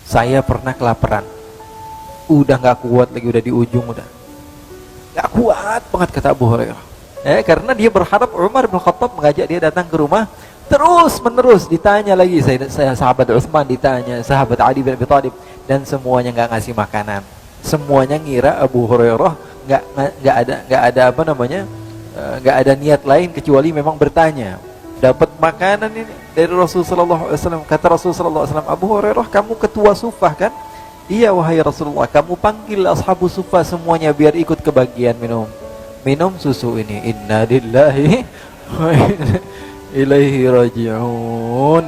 Saya pernah kelaparan, udah nggak kuat lagi, udah di ujung, udah nggak kuat banget, kata Abu Hurairah. Karena dia berharap Umar bin Khattab mengajak dia datang ke rumah. Terus menerus ditanya lagi, saya sahabat Utsman ditanya, sahabat Ali bin Abi Thalib, dan semuanya nggak ngasih makanan. Semuanya ngira Abu Hurairah nggak ada apa namanya, nggak ada niat lain kecuali memang bertanya. Dapat makanan ini dari Rasulullah SAW. Kata Rasulullah SAW, Abu Hurairah, kamu ketua Sufah kan? Iya wahai Rasulullah, kamu panggil ashabu Sufah semuanya biar ikut kebagian minum susu ini. Inna lillahi wa inna ilaihi raji'un.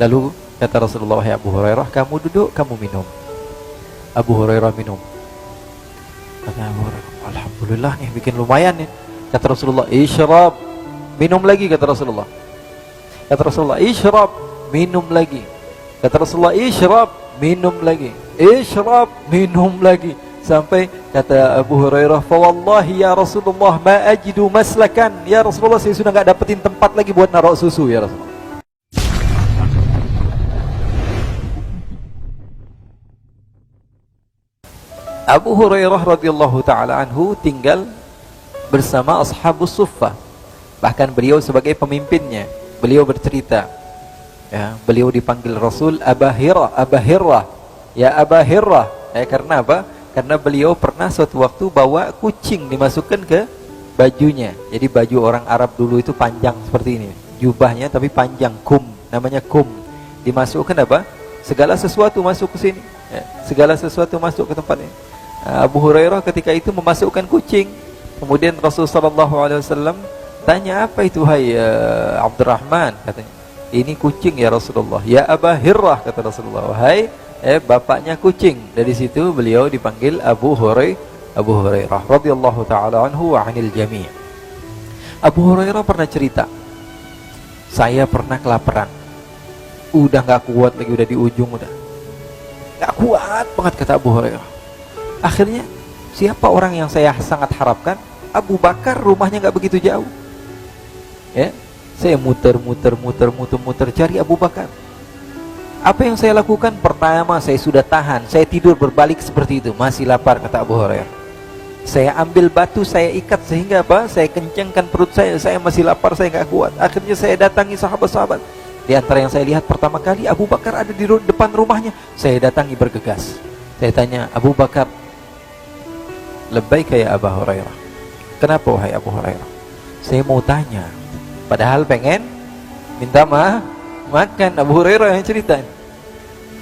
Lalu kata Rasulullah, wahai Abu Hurairah, kamu duduk, kamu minum. Abu Hurairah minum. Kata Abu Hurairah, alhamdulillah nih, bikin lumayan nih. Kata Rasulullah, isyrab, minum lagi. Kata Rasulullah, isyrab, minum lagi. Kata Rasulullah, isyrab, minum lagi. Isyrab, minum lagi. Sampai kata Abu Hurairah, fa wallahi ya Rasulullah ma ajidu maslakan. Ya Rasulullah, saya sudah enggak dapetin tempat lagi buat naruh susu ya Rasulullah. Abu Hurairah radhiyallahu taala anhu tinggal bersama ashabus suffah. Bahkan beliau sebagai pemimpinnya. Beliau bercerita, ya, beliau dipanggil Rasul Aba Hirrah. Ya Aba Hirrah. Karena apa? Karena beliau pernah suatu waktu bawa kucing dimasukkan ke bajunya. Jadi baju orang Arab dulu itu panjang seperti ini, jubahnya tapi panjang, kum, namanya kum. Dimasukkan apa? Segala sesuatu masuk ke sini, ya, segala sesuatu masuk ke tempat ini. Abu Hurairah ketika itu memasukkan kucing. Kemudian Rasulullah SAW tanya, apa itu hai Abdurrahman? Katanya, ini kucing ya Rasulullah. Ya Aba Hirrah, kata Rasulullah, wahai bapaknya kucing. Dari situ beliau dipanggil Abu Hurairah radhiyallahu taala anhu wa 'anil jami'. Abu Hurairah pernah cerita, saya pernah kelaparan, udah nggak kuat lagi, udah di ujung, udah nggak kuat banget, kata Abu Hurairah. Akhirnya siapa orang yang saya sangat harapkan? Abu Bakar, rumahnya nggak begitu jauh. Ya, saya muter cari Abu Bakar. Apa yang saya lakukan? Pertama, saya sudah tahan, saya tidur berbalik seperti itu, masih lapar, kata Abu Hurairah. Saya ambil batu, saya ikat sehingga apa? Saya kencangkan perut saya masih lapar, saya nggak kuat. Akhirnya saya datangi sahabat-sahabat. Di antara yang saya lihat pertama kali, Abu Bakar ada di depan rumahnya. Saya datangi bergegas. Saya tanya, Abu Bakar, labbaika ya Abu Hurairah. Kenapa wahai Abu Hurairah? Saya mau tanya, padahal pengen minta makan. Abu Hurairah yang cerita.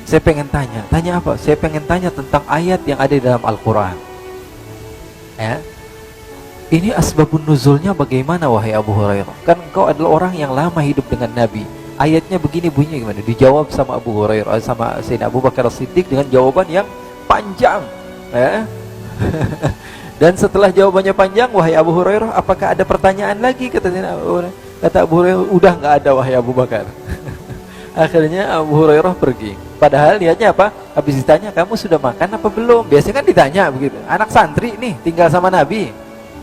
Saya pengen tanya apa? Saya pengen tanya tentang ayat yang ada di dalam Al-Quran. Ya, ini asbabun nuzulnya bagaimana wahai Abu Hurairah? Kan engkau adalah orang yang lama hidup dengan Nabi. Ayatnya begini bunyinya gimana? Dijawab sama Abu Hurairah, sama Sayyidina Abu Bakar As-Siddiq dengan jawaban yang panjang. Ya. Dan setelah jawabannya panjang, wahai Abu Hurairah, apakah ada pertanyaan lagi? Kata Abu Hurairah, udah nggak ada wahai Abu Bakar. Akhirnya Abu Hurairah pergi. Padahal niatnya apa? Habis ditanya, kamu sudah makan apa belum? Biasanya kan ditanya begitu. Anak santri nih tinggal sama Nabi,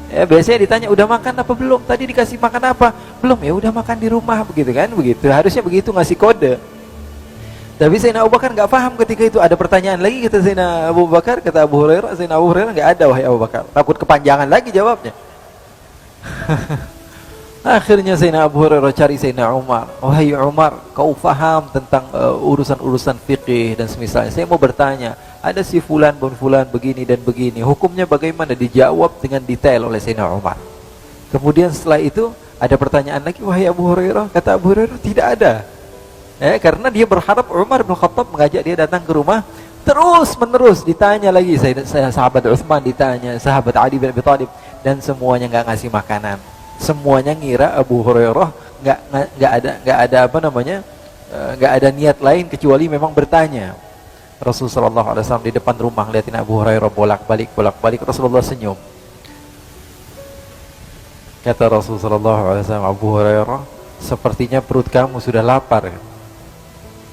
ya, biasanya ditanya, udah makan apa belum? Tadi dikasih makan apa? Belum, ya udah makan di rumah, begitu kan? Begitu, harusnya begitu, ngasih kode. Tapi Sayyidina Abu Bakar nggak paham ketika itu. Ada pertanyaan lagi, kata Sayyidina Abu Bakar, kata Abu Hurairah, Sayyidina Abu Hurairah, nggak ada wahai Abu Bakar. Takut kepanjangan lagi jawabnya. Akhirnya Sayyidina Abu Hurairah cari Sayyidina Umar. Wahai Umar, kau faham tentang urusan-urusan fikih dan semisalnya. Saya mau bertanya, ada si fulan bin fulan begini dan begini, hukumnya bagaimana? Dijawab dengan detail oleh Sayyidina Umar. Kemudian setelah itu ada pertanyaan lagi, wahai Abu Hurairah. Kata Abu Hurairah, tidak ada. Karena dia berharap Umar bin Khattab mengajak dia datang ke rumah. Terus menerus ditanya lagi, saya sahabat Utsman ditanya, sahabat Ali bin Abi Thalib, dan semuanya nggak ngasih makanan. Semuanya ngira Abu Hurairah nggak ada apa namanya, nggak ada niat lain kecuali memang bertanya. Rasulullah SAW di depan rumah liatin Abu Hurairah bolak-balik. Rasulullah senyum. Kata Rasulullah SAW, Abu Hurairah, sepertinya perut kamu sudah lapar.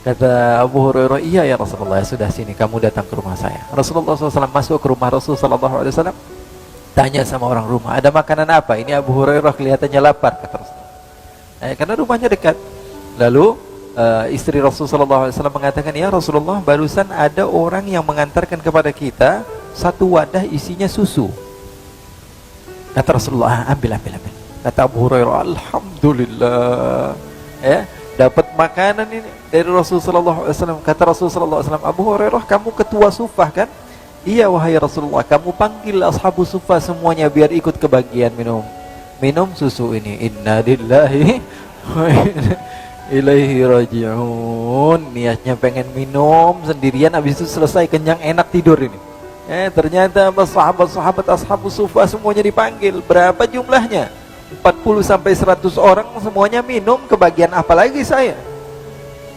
Kata Abu Hurairah, iya ya Rasulullah, sudah, sini kamu datang ke rumah saya. Rasulullah SAW masuk ke rumah Rasulullah SAW, tanya sama orang rumah, ada makanan apa? Ini Abu Hurairah kelihatannya lapar, kata Rasulullah. Karena rumahnya dekat. Lalu istri Rasulullah SAW mengatakan, ya Rasulullah, barusan ada orang yang mengantarkan kepada kita satu wadah isinya susu. Kata Rasulullah, ambil. Kata Abu Hurairah, alhamdulillah, ya, dapat makanan ini dari Rasulullah SAW. Kata Rasulullah SAW, Abu Hurairah, kamu ketua Suffah kan? Iya wahai Rasulullah, kamu panggil ashabu Suffah semuanya biar ikut kebagian minum susu ini. Inna lillahi wa inna ilaihi raji'un. Niatnya pengen minum sendirian, habis itu selesai kenyang enak tidur ini. Ternyata sahabat-sahabat ashabu Suffah semuanya dipanggil. Berapa jumlahnya? 40 sampai 100 orang semuanya minum. Kebagian apalagi saya?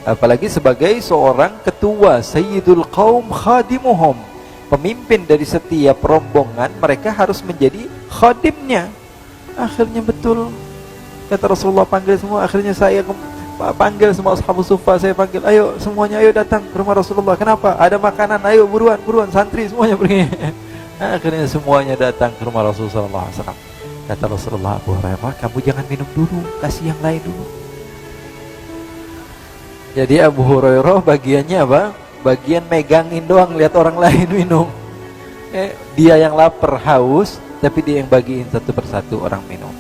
Apalagi sebagai seorang ketua, sayyidul qaum khadimuhum, pemimpin dari setiap rombongan, mereka harus menjadi khadimnya. Akhirnya betul kata Rasulullah, panggil semua. Akhirnya saya panggil semua ashabu Suffah, saya panggil, ayo semuanya, ayo datang ke rumah Rasulullah. Kenapa? Ada makanan, ayo buruan santri semuanya pergi. Akhirnya semuanya datang ke rumah Rasulullah SAW. Kata Rasulullah, Abu Hurairah, kamu jangan minum dulu, kasih yang lain dulu. Jadi Abu Hurairah bagiannya apa? Bagian megangin doang, lihat orang lain minum. Dia yang lapar haus, tapi dia yang bagiin satu persatu orang minum.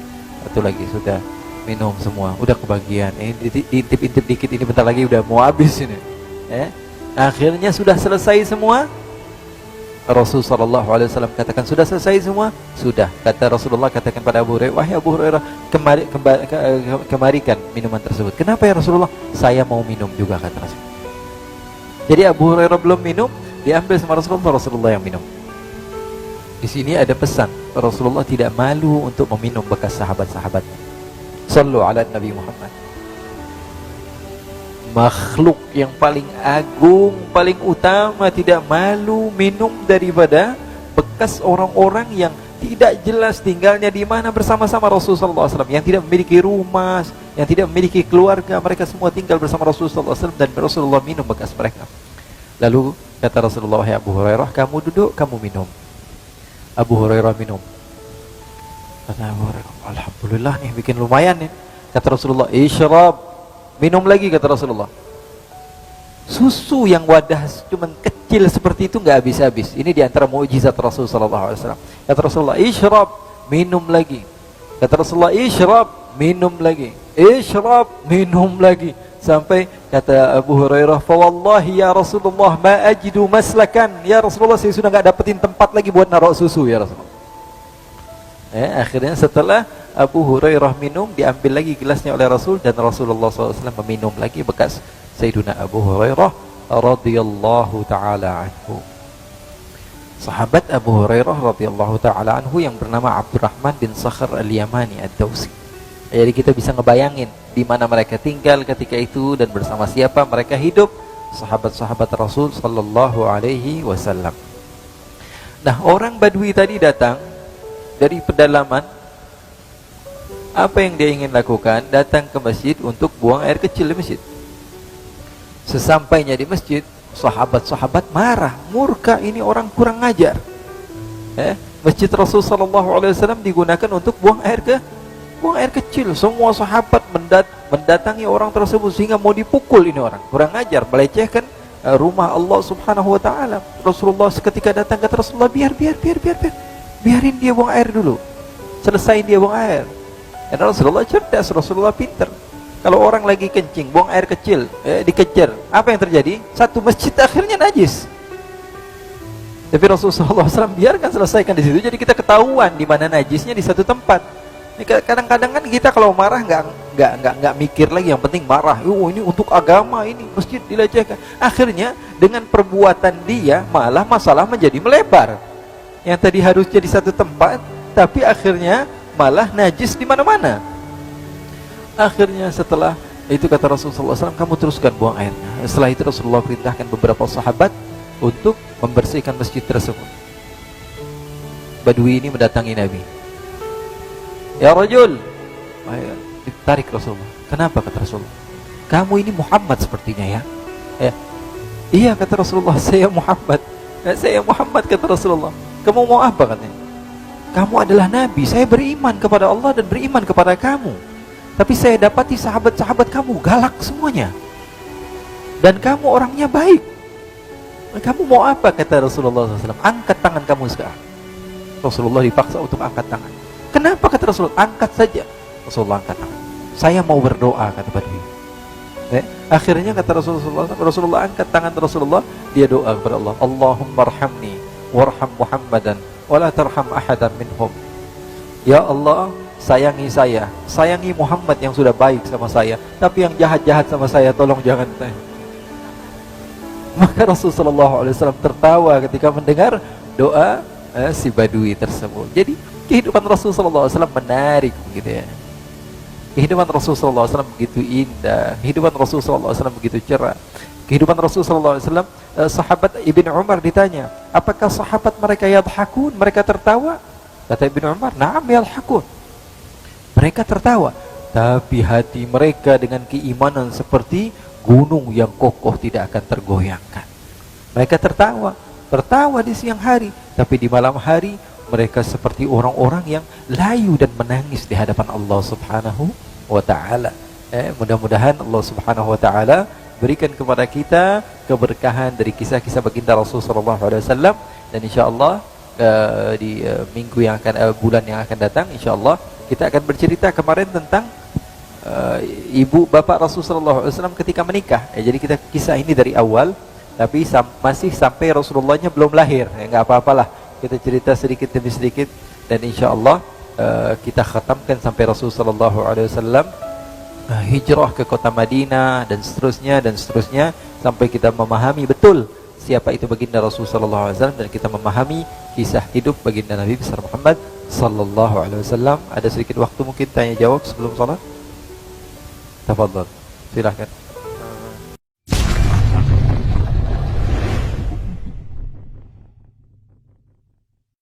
Satu lagi sudah minum semua, udah kebagian. Diintip-intip dikit, ini bentar lagi udah mau habis ini. Akhirnya sudah selesai semua. Rasulullah SAW katakan, sudah selesai semua? Sudah. Kata Rasulullah, katakan pada Abu Hurairah, wahai Abu Hurairah, kemarikan minuman tersebut. Kenapa ya Rasulullah? Saya mau minum juga, kata Rasulullah. Jadi Abu Hurairah belum minum, diambil sama Rasulullah yang minum. Di sini ada pesan, Rasulullah tidak malu untuk meminum bekas sahabat-sahabatnya. Sallu ala Nabi Muhammad. Makhluk yang paling agung, paling utama, tidak malu minum daripada bekas orang-orang yang tidak jelas tinggalnya di mana bersama-sama Rasulullah SAW, yang tidak memiliki rumah, yang tidak memiliki keluarga. Mereka semua tinggal bersama Rasulullah SAW, dan Rasulullah minum bekas mereka. Lalu kata Rasulullah, ya Abu Hurairah, kamu duduk, kamu minum. Abu Hurairah minum. Kata Abu Hurairah, alhamdulillah nih, bikin lumayan nih. Kata Rasulullah, isyrab, minum lagi, kata Rasulullah. Susu yang wadah cuman kecil seperti itu nggak habis-habis. Ini diantara mukjizat Rasulullah SAW. Kata Rasulullah, isyrab, minum lagi. Kata Rasulullah, isyrab, minum lagi. Isyrab, minum lagi. Sampai kata Abu Hurairah, fa wallahi ya Rasulullah ma ajidu maslakan. Ya Rasulullah, saya sudah nggak dapetin tempat lagi buat naruh susu ya Rasulullah. Akhirnya setelah Abu Hurairah minum, diambil lagi gelasnya oleh Rasul, dan Rasulullah SAW meminum lagi bekas Sayyiduna Abu Hurairah radhiyallahu ta'ala anhu. Sahabat Abu Hurairah radhiyallahu ta'ala anhu yang bernama Abdurrahman bin Sakhr al-Yamani ad-Dawsi. Jadi kita bisa ngebayangin di mana mereka tinggal ketika itu dan bersama siapa mereka hidup, sahabat-sahabat Rasul sallallahu alaihi wasallam. Nah, orang Badui tadi datang dari pedalaman. Apa yang dia ingin lakukan? Datang ke masjid untuk buang air kecil di masjid. Sesampainya di masjid, sahabat-sahabat marah, murka, ini orang kurang ngajar. Masjid Rasul sallallahu alaihi wasallam digunakan untuk buang air kecil. Semua sahabat mendatangi orang tersebut sehingga mau dipukul ini orang. Kurang ngajar, melecehkan rumah Allah Subhanahu wa taala. Rasulullah seketika datang, kata Rasulullah, biarin dia buang air dulu. Selesai dia buang air. Dan Rasulullah cerdas, Rasulullah pintar. Kalau orang lagi kencing, buang air kecil, dikejar, apa yang terjadi? Satu masjid akhirnya najis. Tapi Rasulullah SAW biarkan selesaikan di situ. Jadi kita ketahuan di mana najisnya di satu tempat. Kadang-kadang kan kita kalau marah nggak mikir lagi, yang penting marah. Ini untuk agama, ini masjid dilecehkan. Akhirnya dengan perbuatan dia malah masalah menjadi melebar. Yang tadi harusnya di satu tempat, tapi akhirnya malah najis di mana-mana. Akhirnya setelah itu kata Rasulullah SAW, kamu teruskan buang airnya. Setelah itu Rasulullah perintahkan beberapa sahabat untuk membersihkan masjid tersebut. Badui ini mendatangi Nabi. Ya rajul, ditarik Rasulullah. Kenapa, kata Rasulullah? Kamu ini Muhammad sepertinya ya. Iya, kata Rasulullah, saya Muhammad. Saya Muhammad, kata Rasulullah. Kamu mau apa, katanya? Kamu adalah Nabi, saya beriman kepada Allah dan beriman kepada kamu. Tapi saya dapati sahabat-sahabat kamu galak semuanya. dan kamu orangnya baik. Kamu mau apa, kata Rasulullah SAW? Angkat tangan kamu sekarang. Rasulullah dipaksa untuk angkat tangan. Kenapa, kata Rasulullah? Angkat saja. Rasulullah angkat tangan. Saya mau berdoa, kata Badui. Akhirnya kata Rasulullah angkat tangan Rasulullah, dia doa kepada Allah, Allahumma arhamni warham Muhammadan wala tarham ahadan minhum. Ya Allah, sayangi saya, sayangi Muhammad yang sudah baik sama saya, tapi yang jahat-jahat sama saya tolong jangan. Maka Rasulullah SAW tertawa ketika mendengar doa si Badui tersebut. Jadi kehidupan Rasulullah SAW menarik, gitu ya. Kehidupan Rasulullah SAW begitu indah, kehidupan Rasulullah SAW begitu cerah. Kehidupan Rasulullah SAW, sahabat Ibn Umar ditanya, apakah sahabat mereka yadhakun, mereka tertawa? Kata Ibn Umar, na'am yadhakun. Mereka tertawa, tapi hati mereka dengan keimanan seperti gunung yang kokoh tidak akan tergoyangkan. Mereka tertawa di siang hari, tapi di malam hari mereka seperti orang-orang yang layu dan menangis di hadapan Allah Subhanahu wa ta'ala. Mudah-mudahan Allah Subhanahu wa ta'ala berikan kepada kita keberkahan dari kisah-kisah baginda Rasulullah SAW, dan insyaallah di minggu yang akan, bulan yang akan datang, insyaallah kita akan bercerita kemarin tentang ibu bapak Rasulullah SAW ketika menikah. Jadi kita kisah ini dari awal, tapi masih sampai Rasulullahnya belum lahir. Nggak apa-apalah, kita cerita sedikit demi sedikit, dan insyaallah kita khatamkan sampai Rasulullah SAW hijrah ke kota Madinah dan seterusnya sampai kita memahami betul siapa itu baginda Rasulullah SAW, dan kita memahami kisah hidup baginda Nabi besar Muhammad sallallahu alaihi wasallam. Ada sedikit waktu mungkin tanya jawab sebelum salat. Tafadhal, silakan.